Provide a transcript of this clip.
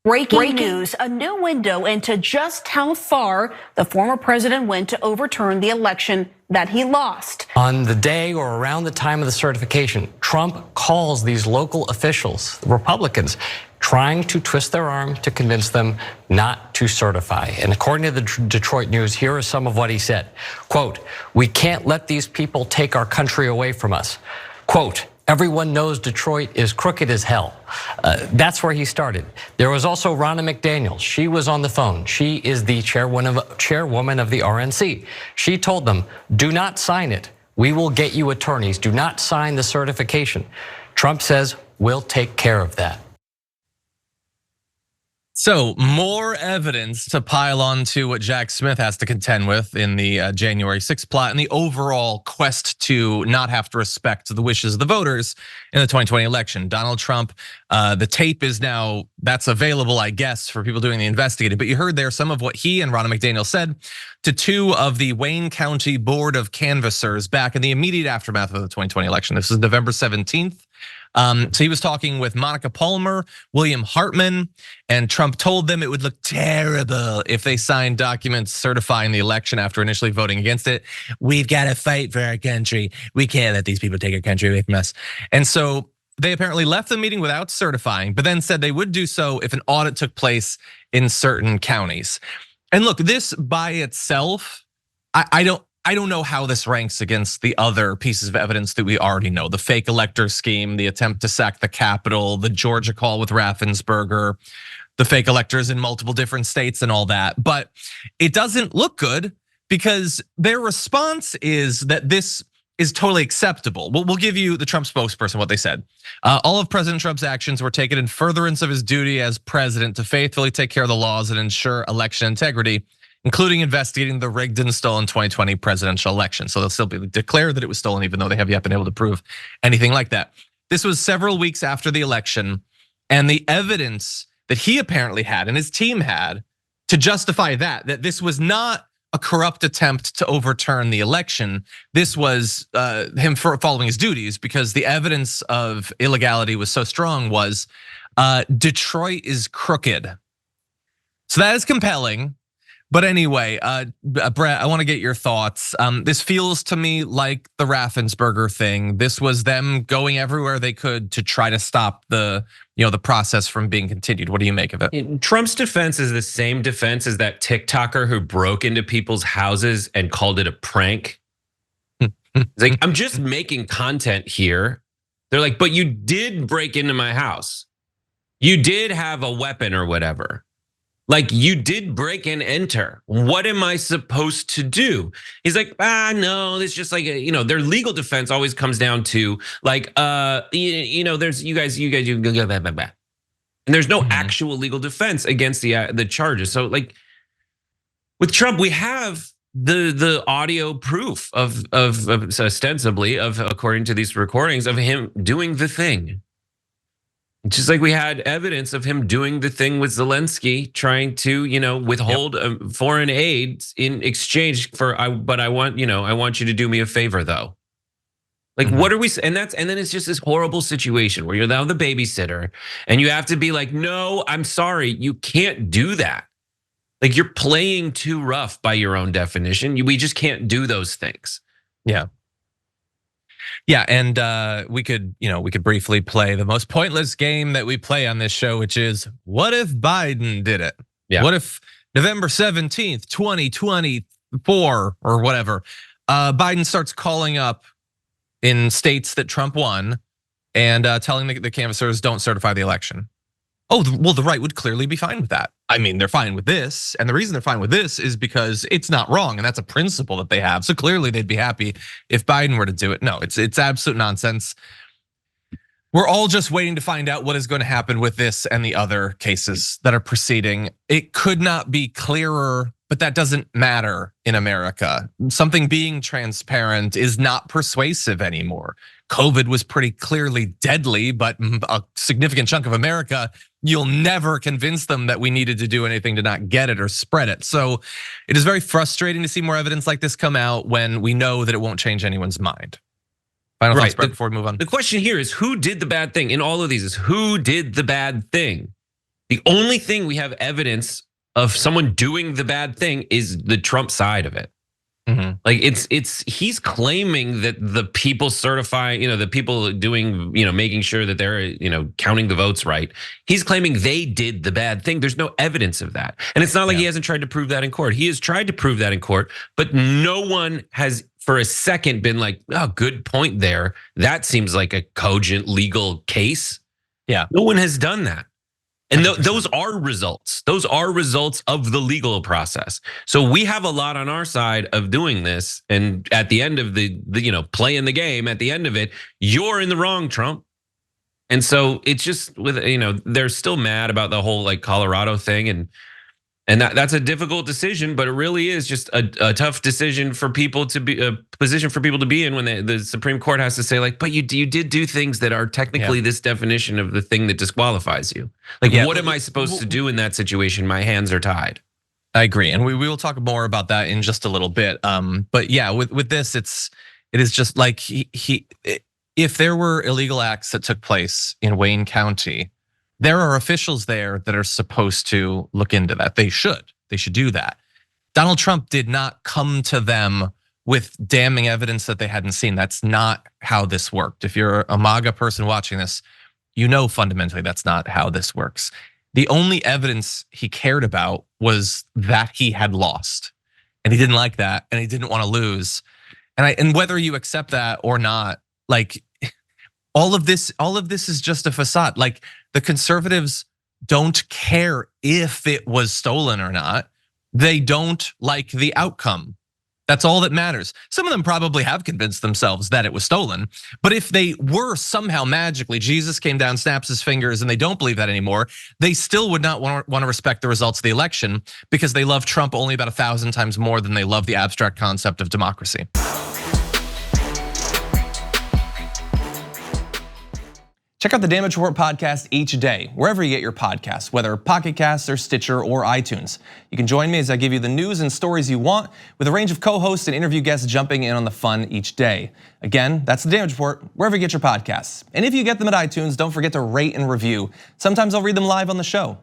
Breaking news, a new window into just how far the former president went to overturn the election that he lost. On the day or around the time of the certification, Trump calls these local officials, the Republicans, trying to twist their arm to convince them not to certify. And according to the Detroit News, here is some of what he said. Quote, "We can't let these people take our country away from us." Quote, "Everyone knows Detroit is crooked as hell." That's where he started. There was also Ronna McDaniel. She was on the phone. She is the chairwoman of the RNC. She told them, "Do not sign it. We will get you attorneys. Do not sign the certification." Trump says, "We'll take care of that." So more evidence to pile on to what Jack Smith has to contend with in the January 6th plot and the overall quest to not have to respect the wishes of the voters in the 2020 election. Donald Trump, the tape is now, that's available, I guess, for people doing the investigating. But you heard there some of what he and Ronna McDaniel said to two of the Wayne County Board of Canvassers back in the immediate aftermath of the 2020 election. This is November 17th. So he was talking with Monica Palmer, William Hartmann, and Trump told them it would look terrible if they signed documents certifying the election after initially voting against it. "We've got to fight for our country. We can't let these people take our country away from us." And so they apparently left the meeting without certifying, but then said they would do so if an audit took place in certain counties. And look, this by itself, I don't know how this ranks against the other pieces of evidence that we already know. The fake elector scheme, the attempt to sack the Capitol, the Georgia call with Raffensperger, the fake electors in multiple different states and all that. But it doesn't look good because their response is that this is totally acceptable. We'll give you the Trump spokesperson what they said. "All of President Trump's actions were taken in furtherance of his duty as president to faithfully take care of the laws and ensure election integrity, including investigating the rigged and stolen 2020 presidential election." So they'll still be declared that it was stolen, even though they have yet been able to prove anything like that. This was several weeks after the election, and the evidence that he apparently had and his team had to justify that this was not a corrupt attempt to overturn the election. This was him following his duties, because the evidence of illegality was so strong was Detroit is crooked. So that is compelling. But anyway, Brett, I want to get your thoughts. This feels to me like the Raffensperger thing. This was them going everywhere they could to try to stop the process from being continued. What do you make of it? Trump's defense is the same defense as that TikToker who broke into people's houses and called it a prank. It's like, "I'm just making content here." They're like, "But you did break into my house. You did have a weapon or whatever. Like, you did break and enter. What am I supposed to do?" He's like, "No, it's just like their legal defense always comes down to like, there's you guys, you blah, blah, blah, blah." And there's no actual legal defense against the charges. So like with Trump, we have the audio proof of ostensibly of, according to these recordings, of him doing the thing. Just like we had evidence of him doing the thing with Zelensky, trying to, withhold foreign aid in exchange for, but I want you to do me a favor though. Like, what are we? And then it's just this horrible situation where you're now the babysitter and you have to be like, "No, I'm sorry, you can't do that." Like, you're playing too rough by your own definition. We just can't do those things. Yeah, and we could briefly play the most pointless game that we play on this show, which is, what if Biden did it? Yeah. What if November 17th, 2024 or whatever, Biden starts calling up in states that Trump won and telling the canvassers don't certify the election? Oh, well, the right would clearly be fine with that. I mean, they're fine with this. And the reason they're fine with this is because it's not wrong. And that's a principle that they have. So clearly they'd be happy if Biden were to do it. No, it's absolute nonsense. We're all just waiting to find out what is going to happen with this and the other cases that are proceeding. It could not be clearer, but that doesn't matter in America. Something being transparent is not persuasive anymore. COVID was pretty clearly deadly, but a significant chunk of America, you'll never convince them that we needed to do anything to not get it or spread it. So it is very frustrating to see more evidence like this come out when we know that it won't change anyone's mind. Final thoughts, Brett, before we move on. The question here is, who did the bad thing in all of these? Is who did the bad thing? The only thing we have evidence of someone doing the bad thing is the Trump side of it. Like he's claiming that the people certifying, the people doing, making sure that they're, counting the votes right. He's claiming they did the bad thing. There's no evidence of that. And it's not like he hasn't tried to prove that in court. He has tried to prove that in court, but no one has for a second been like, oh, good point there. That seems like a cogent legal case. Yeah. No one has done that. And those are results. Those are results of the legal process. So we have a lot on our side of doing this. And at the end of the playing the game, at the end of it, you're in the wrong, Trump. And so it's just with, they're still mad about the whole like Colorado thing. And that's a difficult decision, but it really is just a tough decision for people to be, a position for people to be in when the Supreme Court has to say like, but you did do things that are technically this definition of the thing that disqualifies you. Like, what am I supposed to do in that situation? My hands are tied. I agree, and we will talk more about that in just a little bit. But yeah, with this, it is just like if there were illegal acts that took place in Wayne County, there are officials there that are supposed to look into that. They should do that. Donald Trump did not come to them with damning evidence that they hadn't seen. That's not how this worked. If you're a MAGA person watching this, fundamentally that's not how this works. The only evidence he cared about was that he had lost, and he didn't like that, and he didn't want to lose. And whether you accept that or not, like all of this is just a facade. Like the conservatives don't care if it was stolen or not. They don't like the outcome. That's all that matters. Some of them probably have convinced themselves that it was stolen, but if they were somehow magically, Jesus came down, snaps his fingers, and they don't believe that anymore, they still would not want to respect the results of the election because they love Trump only about 1,000 times more than they love the abstract concept of democracy. Check out the Damage Report podcast each day, wherever you get your podcasts, whether Pocket Casts or Stitcher or iTunes. You can join me as I give you the news and stories you want, with a range of co-hosts and interview guests jumping in on the fun each day. Again, that's the Damage Report, wherever you get your podcasts. And if you get them at iTunes, don't forget to rate and review. Sometimes I'll read them live on the show.